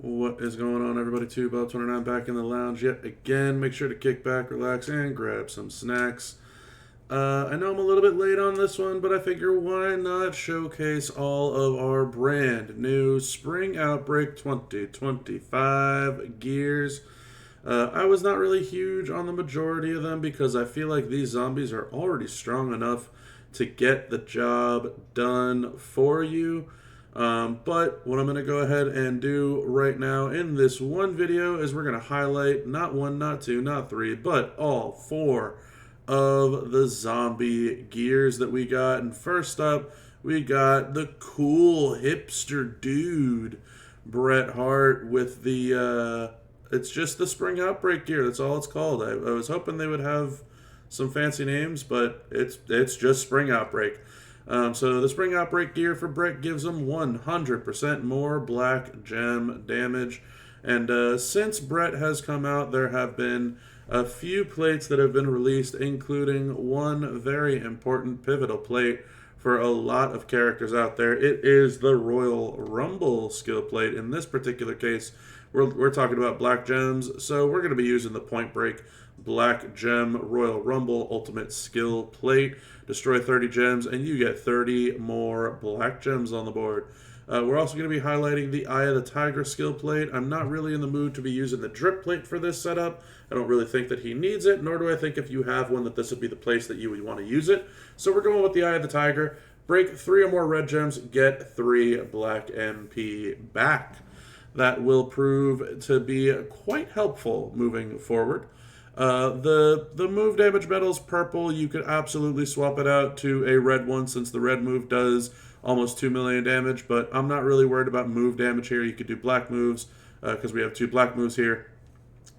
What is going on, everybody? 2Bell29 back in the lounge yet again. Make sure to kick back, relax, and grab some snacks. I know I'm a little bit late on this one, but I figure why not showcase all of our brand new Spring Outbreak 2025 gears. I was not really huge on the majority of them because I feel like these zombies are already strong enough to get the job done for you. But what I'm going to go ahead and do right now in this one video is we're going to highlight not one, not two, not three, but all four of the zombie gears that we got. And first up, we got the cool hipster dude, Bret Hart, with the, it's just the Spring Outbreak gear. That's all it's called. I was hoping they would have some fancy names, but it's just Spring Outbreak. So the Spring Outbreak gear for Bret gives him 100% more black gem damage. And since Bret has come out, there have been a few plates that have been released, including one very important pivotal plate for a lot of characters out there. It is the Royal Rumble skill plate. In this particular case, we're talking about black gems, so we're going to be using the Point Break Black Gem Royal Rumble Ultimate Skill Plate. Destroy 30 gems, and you get 30 more black gems on the board. We're also going to be highlighting the Eye of the Tiger skill plate. I'm not really in the mood to be using the drip plate for this setup. I don't really think that he needs it, nor do I think if you have one that this would be the place that you would want to use it. So we're going with the Eye of the Tiger. Break 3 or more red gems, get 3 black MP back. That will prove to be quite helpful moving forward. The move damage metal is purple. You could absolutely swap it out to a red one since the red move does almost 2 million damage, but I'm not really worried about move damage here. You could do black moves because we have 2 black moves here.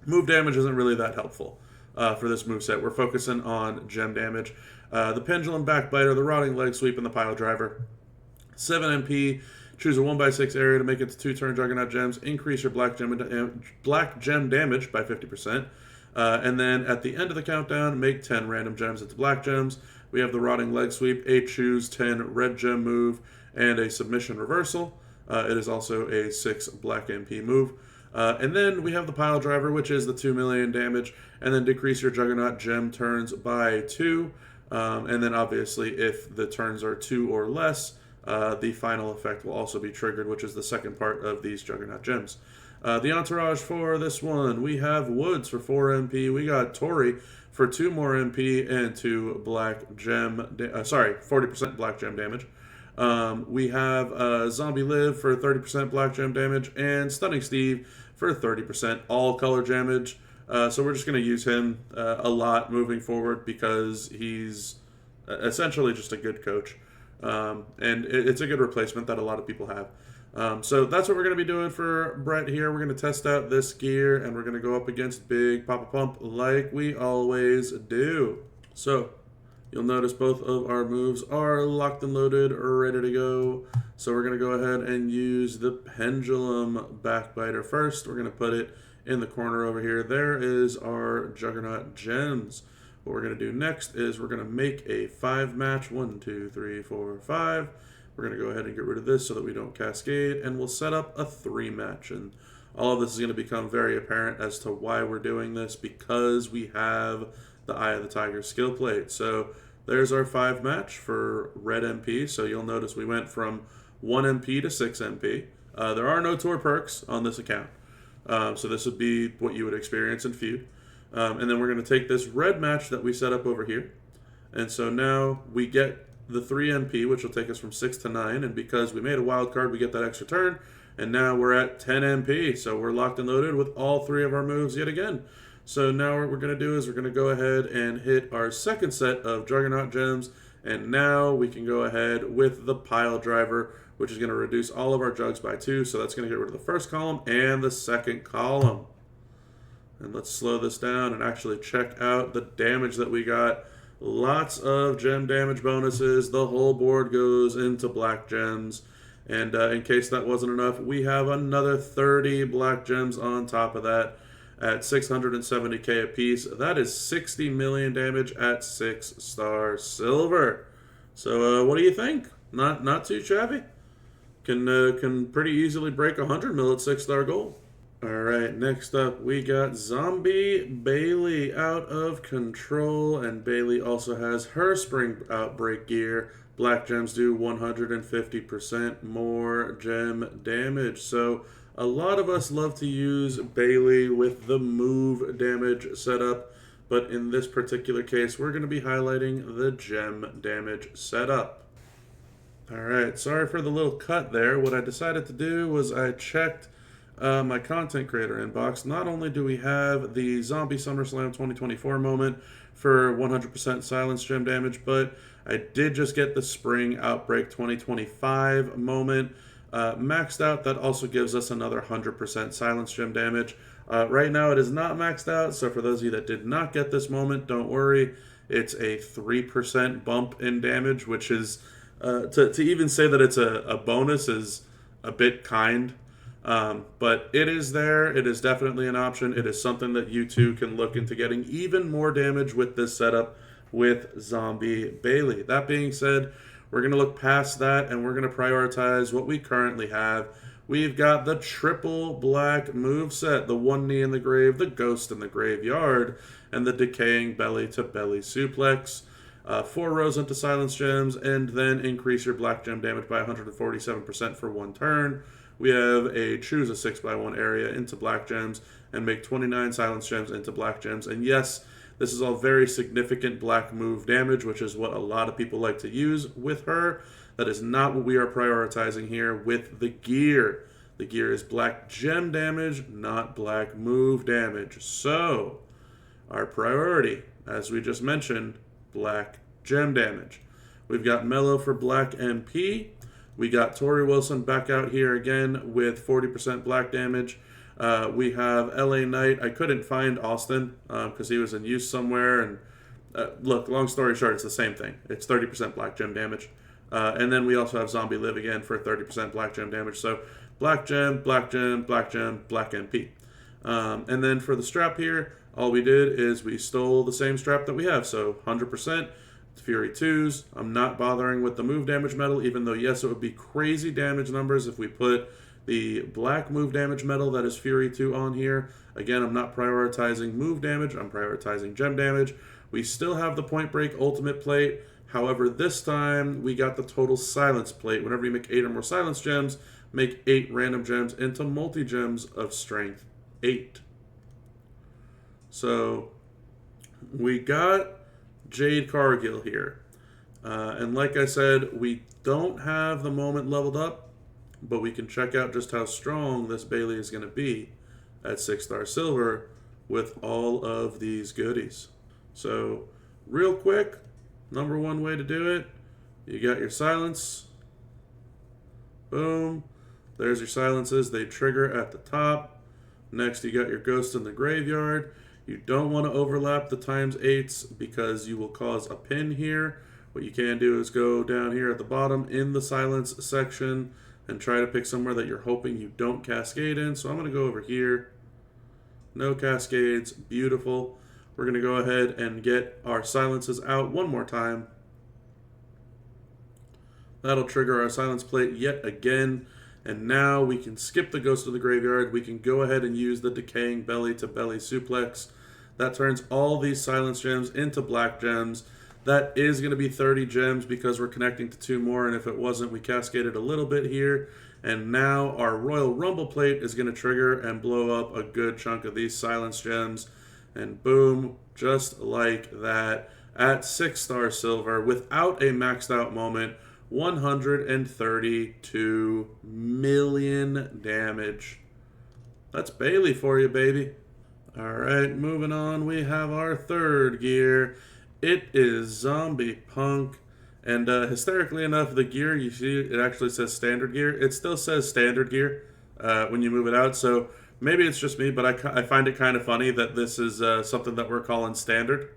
Move damage isn't really that helpful for this moveset. We're focusing on gem damage. The Pendulum Backbiter, the Rotting Leg Sweep, and the Pile Driver. 7 MP. Choose a 1x6 area to make it to 2-turn Juggernaut gems. Increase your black gem damage by 50%. And then at the end of the countdown, make 10 random gems into black gems. We have the Rotting Leg Sweep, a choose 10 red gem move, and a submission reversal. It is also a 6 black MP move. And then we have the Pile Driver, which is the 2 million damage, and then decrease your Juggernaut gem turns by 2. And then obviously if the turns are 2 or less, the final effect will also be triggered, which is the second part of these Juggernaut gems. The entourage for this one, we have Woods for 4 MP. We got Tori for 2 more MP and 2 black gem, 40% black gem damage. We have Zombie Liv for 30% black gem damage and Stunning Steve for 30% all color damage. So we're just going to use him a lot moving forward because he's essentially just a good coach. And it's a good replacement that a lot of people have. So that's what we're going to be doing for Bret here. We're going to test out this gear, and we're going to go up against Big Papa Pump like we always do. So you'll notice both of our moves are locked and loaded, ready to go. So we're going to go ahead and use the Pendulum Backbiter first. We're going to put it in the corner over here. There is our Juggernaut Gems. What we're going to do next is we're going to make a 5-match. 1, 2, 3, 4, 5. We're going to go ahead and get rid of this so that we don't cascade, and we'll set up a 3-match. And all of this is going to become very apparent as to why we're doing this, because we have the Eye of the Tiger skill plate. So there's our 5-match for red MP. So you'll notice we went from 1 MP to 6 MP. There are no tour perks on this account. So this would be what you would experience in Feud. And then we're going to take this red match that we set up over here. And so now we get the 3 MP, which will take us from 6 to 9. And because we made a wild card, we get that extra turn. And now we're at 10 MP. So we're locked and loaded with all 3 of our moves yet again. So now what we're going to do is we're going to go ahead and hit our second set of Juggernaut Gems. And now we can go ahead with the Pile Driver, which is going to reduce all of our jugs by 2. So that's going to get rid of the first column and the second column. And let's slow this down and actually check out the damage that we got. Lots of gem damage bonuses. The whole board goes into black gems. And in case that wasn't enough, we have another 30 black gems on top of that at 670k a piece. That is 60 million damage at 6-star silver. So what do you think? Not too shabby? can pretty easily break 100 mil at 6-star gold. All right, next up we got Zombie Bailey out of control, and Bailey also has her Spring Outbreak gear. Black gems do 150% more gem damage. So a lot of us love to use Bailey with the move damage setup, but in this particular case, we're going to be highlighting the gem damage setup. All right, sorry for the little cut there. What I decided to do was I checked my content creator inbox. Not only do we have the Zombie SummerSlam 2024 moment for 100% silence gem damage, but I did just get the Spring Outbreak 2025 moment maxed out. That also gives us another 100% silence gem damage. Right now it is not maxed out, so for those of you that did not get this moment, don't worry. It's a 3% bump in damage, which is, to even say that it's a bonus is a bit kind. But it is there. It is definitely an option. It is something that you two can look into getting even more damage with this setup with Zombie Bailey. That being said, we're going to look past that and we're going to prioritize what we currently have. We've got the triple black move set, the one knee in the grave, the ghost in the graveyard, and the decaying belly to belly suplex. 4 rows into silence gems, and then increase your black gem damage by 147% for 1 turn. We have a choose a 6x1 area into black gems and make 29 silence gems into black gems. And yes, this is all very significant black move damage, which is what a lot of people like to use with her. That is not what we are prioritizing here with the gear. The gear is black gem damage, not black move damage. So, our priority, as we just mentioned, black gem damage. We've got Mello for black MP. We got Tori Wilson back out here again with 40% black damage. We have LA Knight. I couldn't find Austin because he was in use somewhere. And look, long story short, it's the same thing. It's 30% black gem damage. And then we also have Zombie Live again for 30% black gem damage. So black gem, black gem, black gem, black MP. And then for the strap here, all we did is we stole the same strap that we have. So 100%. Fury 2s. I'm not bothering with the move damage medal, even though, yes, it would be crazy damage numbers if we put the black move damage medal that is Fury 2 on here. Again, I'm not prioritizing move damage. I'm prioritizing gem damage. We still have the Point Break ultimate plate. However, this time we got the total silence plate. Whenever you make 8 or more silence gems, make 8 random gems into multi-gems of strength 8. So we got Jade Cargill here. And like I said, we don't have the moment leveled up, but we can check out just how strong this Bailey is going to be at 6-star silver with all of these goodies. So real quick, number one way to do it, you got your silence. Boom. There's your silences. They trigger at the top. Next, you got your ghost in the graveyard. You don't want to overlap the ×8s because you will cause a pin here. What you can do is go down here at the bottom in the silence section and try to pick somewhere that you're hoping you don't cascade in. So I'm going to go over here. No cascades. Beautiful. We're going to go ahead and get our silences out one more time. That'll trigger our silence plate yet again. And now we can skip the ghost of the graveyard. We can go ahead and use the decaying belly to belly suplex. That turns all these silence gems into black gems. That is going to be 30 gems because we're connecting to 2 more. And if it wasn't, we cascaded a little bit here. And now our Royal Rumble plate is going to trigger and blow up a good chunk of these silence gems. And boom, just like that, at 6-star silver without a maxed out moment, 132 million damage. That's Bailey for you, baby. All right, moving on, we have our third gear. It is Zombie Punk. And hysterically enough, the gear, you see, it actually says standard gear. It still says standard gear when you move it out. So maybe it's just me, but I find it kind of funny that this is something that we're calling standard.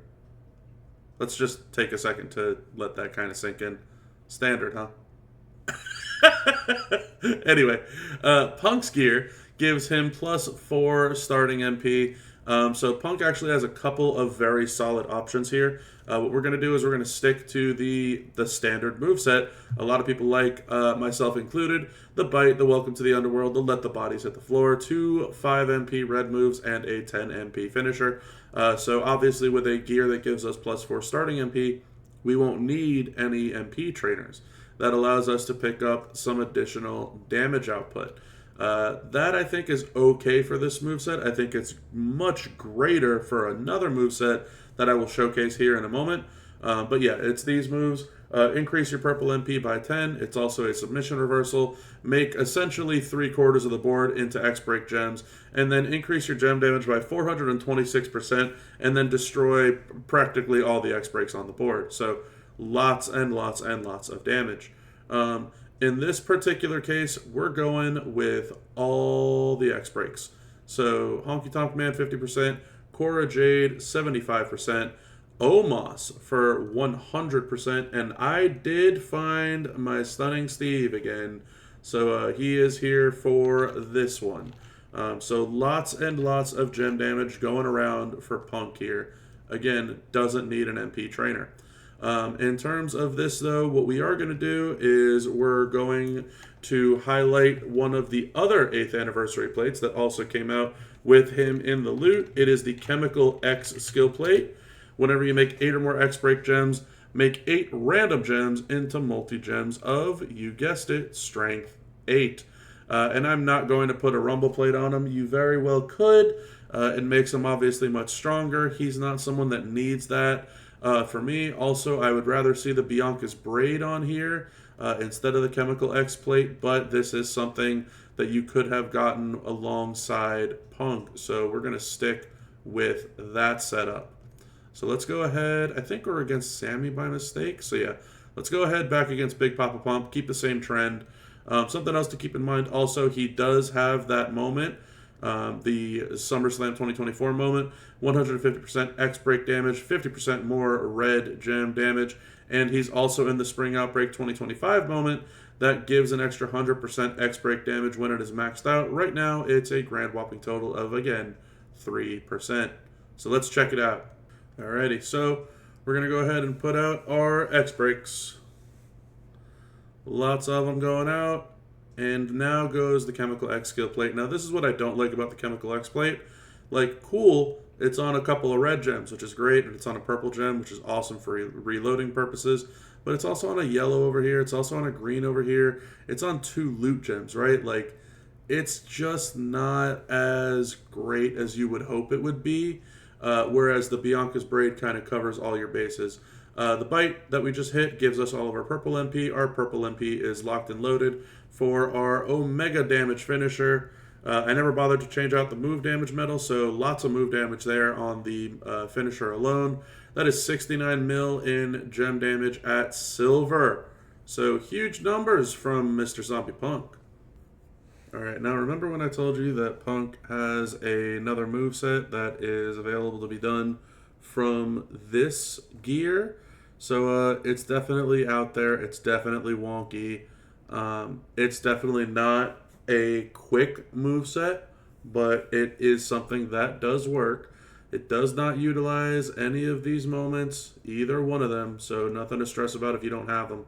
Let's just take a second to let that kind of sink in. Standard, huh? Anyway, Punk's gear gives him +4 starting MP. So Punk actually has a couple of very solid options here. What we're going to do is we're going to stick to the standard moveset. A lot of people like, myself included, the Bite, the Welcome to the Underworld, the Let the Bodies Hit the Floor, two 5 MP red moves, and a 10 MP finisher. So obviously with a gear that gives us +4 starting MP, we won't need any MP trainers. That allows us to pick up some additional damage output. That I think is okay for this moveset. I think it's much greater for another moveset that I will showcase here in a moment. But yeah, it's these moves. Increase your purple MP by 10. It's also a submission reversal. Make essentially 3/4 of the board into X-Break gems. And then increase your gem damage by 426%. And then destroy practically all the X-Breaks on the board. So lots and lots and lots of damage. In this particular case, we're going with all the X-Breaks. So Honky Tonk Man 50%, Cora Jade 75%, Omos for 100%, and I did find my Stunning Steve again. So he is here for this one. So lots and lots of gem damage going around for Punk here. Again, doesn't need an MP trainer. In terms of this, though, what we are going to do is we're going to highlight one of the other 8th anniversary plates that also came out with him in the loot. It is the Chemical X skill plate. Whenever you make 8 or more X-Break gems, make 8 random gems into multi-gems of, you guessed it, Strength 8. And I'm not going to put a Rumble plate on him. You very well could. It makes him obviously much stronger. He's not someone that needs that. For me, also, I would rather see the Bianca's Braid on here instead of the Chemical X plate, but this is something that you could have gotten alongside Punk. So we're going to stick with that setup. So let's go ahead. I think we're against Sammy by mistake. So yeah, let's go ahead back against Big Papa Pump. Keep the same trend. Something else to keep in mind also, he does have that moment. The SummerSlam 2024 moment, 150% X-Break damage, 50% more red gem damage, and he's also in the Spring Outbreak 2025 moment that gives an extra 100% X-Break damage when it is maxed out. Right now, it's a grand whopping total of, again, 3%. So let's check it out. Alrighty, so we're going to go ahead and put out our X-Breaks. Lots of them going out. And now goes the Chemical X skill plate. Now, this is what I don't like about the Chemical X plate. Like, cool, it's on a couple of red gems, which is great, and it's on a purple gem, which is awesome for reloading purposes. But it's also on a yellow over here. It's also on a green over here. It's on 2 loot gems, right? Like, it's just not as great as you would hope it would be. Whereas the Bianca's Braid kind of covers all your bases. The Bite that we just hit gives us all of our purple MP. Our purple MP is locked and loaded for our Omega damage finisher. I never bothered to change out the move damage medal, so lots of move damage there on the finisher alone. That is 69 mil in gem damage at silver. So huge numbers from Mr. Zombie Punk. Alright, now remember when I told you that Punk has another moveset that is available to be done from this gear? So it's definitely out there. It's definitely wonky. It's definitely not a quick moveset, but it is something that does work. It does not utilize any of these moments, either one of them, so nothing to stress about if you don't have them.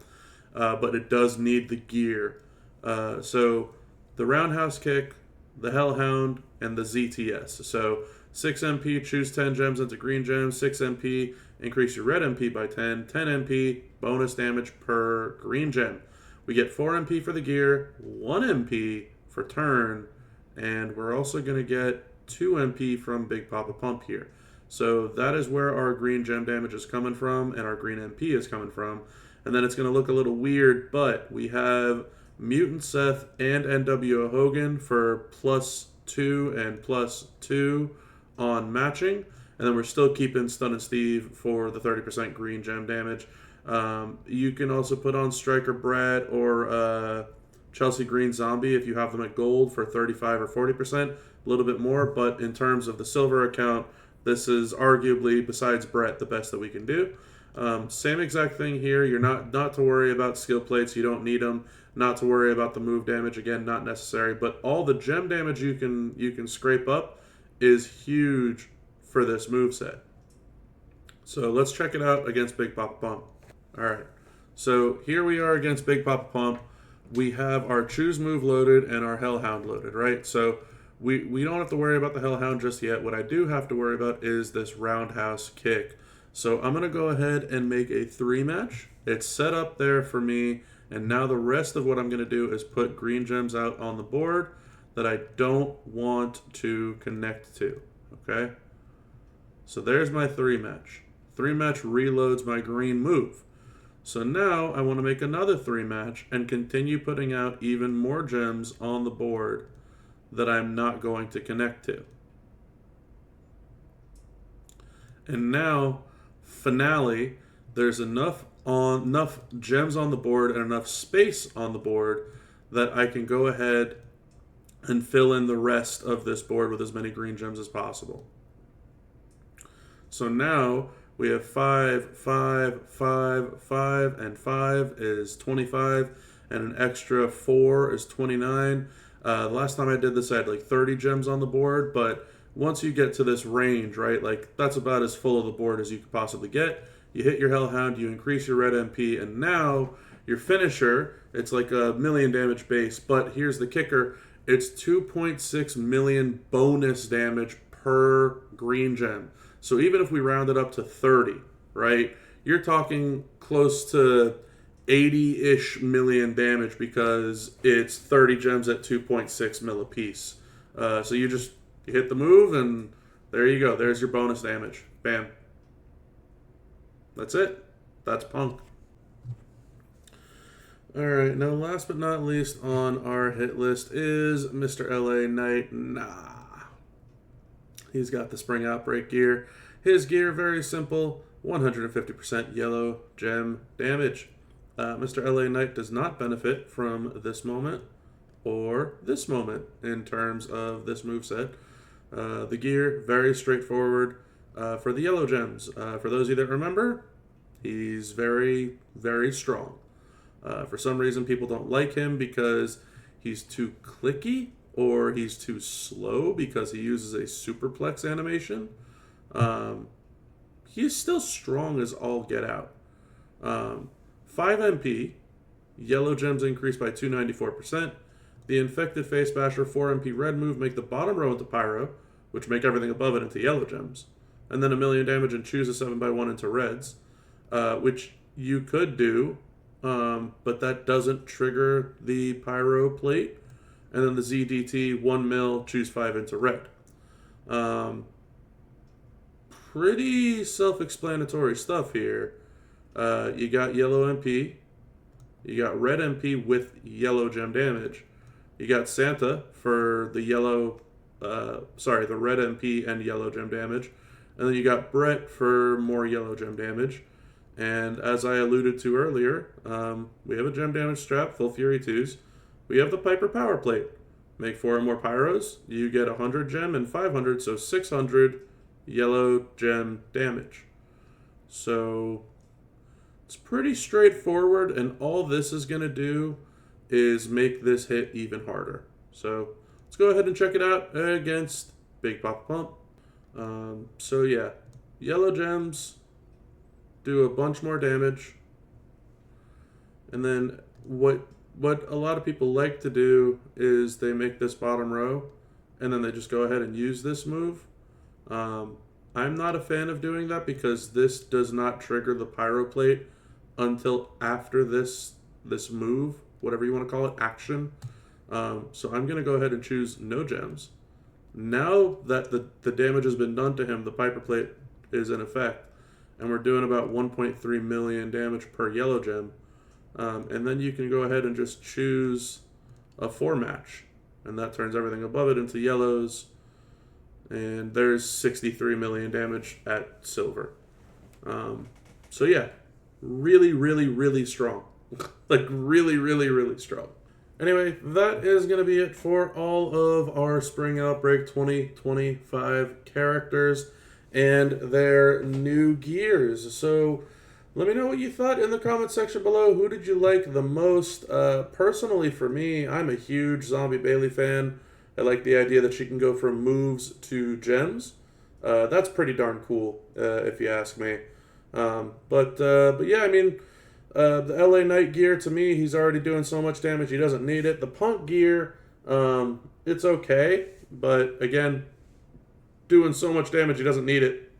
But it does need the gear. So the Roundhouse Kick, the Hellhound, and the ZTS. So 6 MP, choose 10 gems into green gems. 6 MP, increase your red MP by 10. 10 MP, bonus damage per green gem. We get 4 MP for the gear, 1 MP for turn, and we're also going to get 2 MP from Big Papa Pump here. So that is where our green gem damage is coming from, and our green MP is coming from. And then it's going to look a little weird, but we have Mutant Seth and NWO Hogan for +2 and +2 on matching. And then we're still keeping Stun and Steve for the 30% green gem damage. You can also put on Striker Brad or Chelsea Green Zombie if you have them at gold for 35 or 40%, a little bit more. But in terms of the silver account, this is arguably, besides Brett, the best that we can do. Same exact thing here. You're not to worry about skill plates. You don't need them. Not to worry about the move damage. Again, not necessary. But all the gem damage you can scrape up is huge for this moveset. So let's check it out against Big Papa Pump. All right. So here we are against Big Papa Pump. We have our Choose move loaded and our Hellhound loaded, right? So we don't have to worry about the Hellhound just yet. What I do have to worry about is this roundhouse kick. So I'm going to go ahead and make a 3-match. It's set up there for me. And now the rest of what I'm going to do is put green gems out on the board that I don't want to connect to, okay? So there's my 3-match. 3-match reloads my green move. So now I want to make another 3-match and continue putting out even more gems on the board that I'm not going to connect to. And now, finale, there's enough gems on the board and enough space on the board that I can go ahead and fill in the rest of this board with as many green gems as possible. So now we have 5, 5, 5, 5, and 5 is 25, and an extra 4 is 29. The last time I did this, I had like 30 gems on the board, but once you get to this range, right, like that's about as full of the board as you could possibly get. You hit your Hellhound, you increase your red MP, and now your finisher, it's like a million damage base, but here's the kicker, it's 2.6 million bonus damage per green gem. So even if we round it up to 30, right, you're talking close to 80-ish million damage because it's 30 gems at 2.6 mil a piece. So you hit the move, and there you go. There's your bonus damage. Bam. That's it. That's Punk. All right, now last but not least on our hit list is Mr. LA Knight. Nah. He's got the Spring Outbreak gear. His gear, very simple, 150% yellow gem damage. Mr. LA Knight does not benefit from this moment or this moment in terms of this moveset. The gear, very straightforward for the yellow gems. For those of you that remember, he's very, very strong. For some reason, people don't like him because he's too clicky or he's too slow because he uses a superplex animation. He is still strong as all get out. 5 MP, yellow gems increase by 294%. The Infected Face Basher 4 MP red move make the bottom row into Pyro, which make everything above it into yellow gems. And then 1,000,000 damage and choose a 7x1 into reds, which you could do, but that doesn't trigger the Pyro plate. And then the ZDT 1 mil, choose 5 into red. Pretty self-explanatory stuff here. You got yellow MP, you got red MP with yellow gem damage, you got Santa for the the red MP and yellow gem damage, and then you got Brett for more yellow gem damage. And as I alluded to earlier, we have a gem damage strap, full Fury 2s. We have the Piper Power Plate. Make 4 or more Pyros, you get 100 gem and 500, so 600 yellow gem damage. So it's pretty straightforward, and all this is going to do is make this hit even harder. So let's go ahead and check it out against Big Papa Pump. So yeah, yellow gems do a bunch more damage. And then what a lot of people like to do is they make this bottom row, and then they just go ahead and use this move. I'm not a fan of doing that because this does not trigger the Pyro Plate until after this move, whatever you want to call it, action. So I'm going to go ahead and choose no gems. Now that the damage has been done to him, the Piper Plate is in effect, and we're doing about 1.3 million damage per yellow gem. And then you can go ahead and just choose a 4-match, and that turns everything above it into yellows. And there's 63 million damage at silver. So yeah, really, really, really strong. Like really, really, really strong. Anyway, that is going to be it for all of our Spring Outbreak 2025 characters and their new gears. So let me know what you thought in the comment section below. Who did you like the most? Personally, for me, I'm a huge Zombie Bailey fan. I like the idea that she can go from moves to gems. That's pretty darn cool, if you ask me. But yeah, I mean, the LA Knight gear, to me, he's already doing so much damage, he doesn't need it. The Punk gear, it's okay, but again, doing so much damage, he doesn't need it.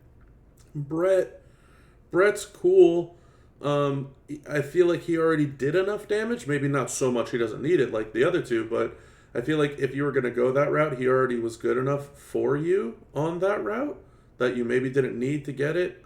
Brett's cool. I feel like he already did enough damage. Maybe not so much he doesn't need it like the other two, but I feel like if you were going to go that route, he already was good enough for you on that route that you maybe didn't need to get it.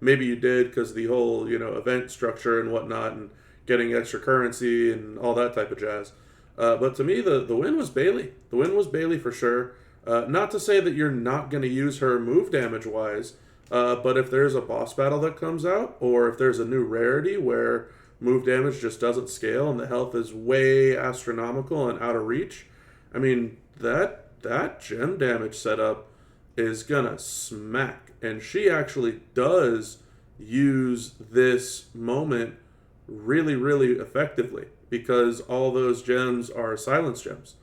Maybe you did because the whole, event structure and whatnot and getting extra currency and all that type of jazz. But to me, the win was Bailey. The win was Bailey for sure. Not to say that you're not going to use her move damage-wise, but if there's a boss battle that comes out, or if there's a new rarity where move damage just doesn't scale and the health is way astronomical and out of reach, I mean, that gem damage setup is gonna smack. And she actually does use this moment really, really effectively because all those gems are silence gems.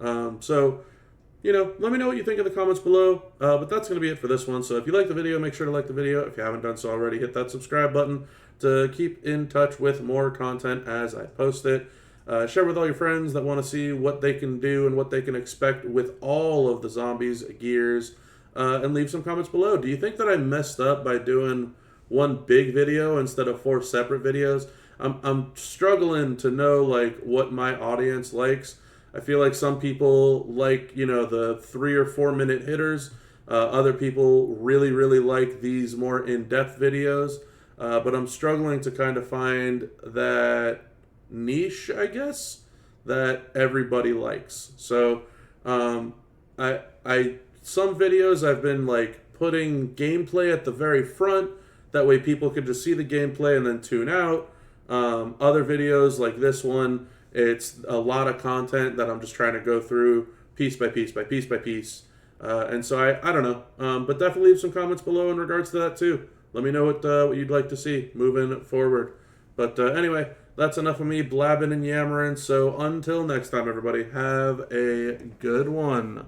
So, let me know what you think in the comments below. But that's going to be it for this one. So if you like the video, make sure to like the video. If you haven't done so already, hit that subscribe button to keep in touch with more content as I post it. Share with all your friends that want to see what they can do and what they can expect with all of the zombies, gears, and leave some comments below. Do you think that I messed up by doing one big video instead of 4 separate videos? I'm struggling to know what my audience likes. I feel like some people like, the 3 or 4 minute hitters. Other people really, really like these more in-depth videos. But I'm struggling to kind of find that niche, I guess, that everybody likes. So, some videos I've been putting gameplay at the very front. That way people can just see the gameplay and then tune out. Other videos like this one, it's a lot of content that I'm just trying to go through piece by piece by piece by piece. And so I don't know. But definitely leave some comments below in regards to that too. Let me know what you'd like to see moving forward. But anyway, that's enough of me blabbing and yammering. So until next time, everybody, have a good one.